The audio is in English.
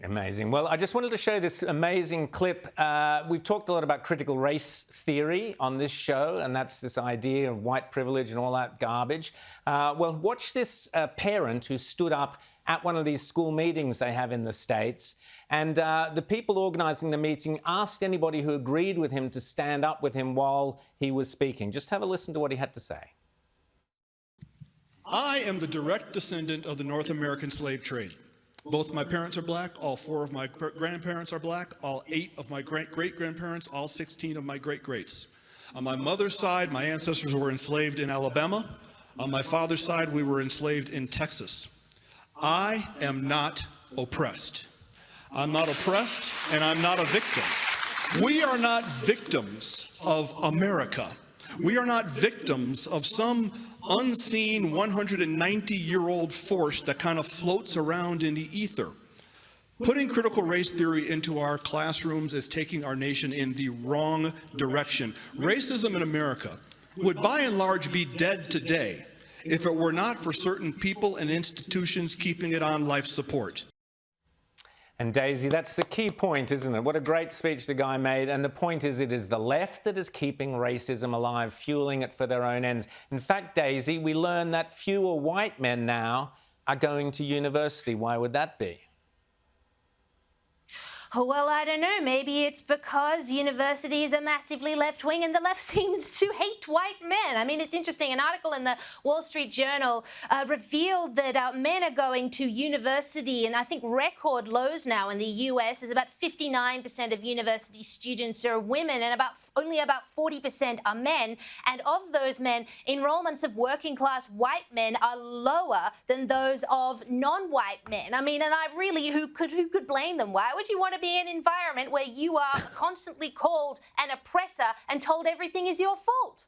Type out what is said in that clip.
Amazing. Well, I just wanted to show this amazing clip. We've talked a lot about critical race theory on this show, and that's this idea of white privilege and all that garbage. Well, watch this parent who stood up at one of these school meetings they have in the States, and the people organising the meeting asked anybody who agreed with him to stand up with him while he was speaking. Just have a listen to what he had to say. I am the direct descendant of the North American slave trade. Both my parents are black, all 4 of my grandparents are black, all 8 of my great-great-grandparents, all 16 of my great-greats. On my mother's side, my ancestors were enslaved in Alabama. On my father's side, we were enslaved in Texas. I am not oppressed. I'm not oppressed, and I'm not a victim. We are not victims of America. We are not victims of some unseen 190-year-old force that kind of floats around in the ether. Putting critical race theory into our classrooms is taking our nation in the wrong direction. Racism in America would by and large be dead today if it were not for certain people and institutions keeping it on life support. And Daisy, that's the key point, isn't it? What a great speech the guy made. And the point is, it is the left that is keeping racism alive, fueling it for their own ends. In fact, Daisy, we learn that fewer white men now are going to university. Why would that be? Oh, well, I don't know. Maybe it's because universities are massively left-wing and the left seems to hate white men. I mean, it's interesting. An article in the Wall Street Journal revealed that men are going to university, and I think record lows now in the US is about 59% of university students are women and only about 40% are men. And of those men, enrollments of working-class white men are lower than those of non-white men. I mean, and who could blame them? Why would you want to be in an environment where you are constantly called an oppressor and told everything is your fault?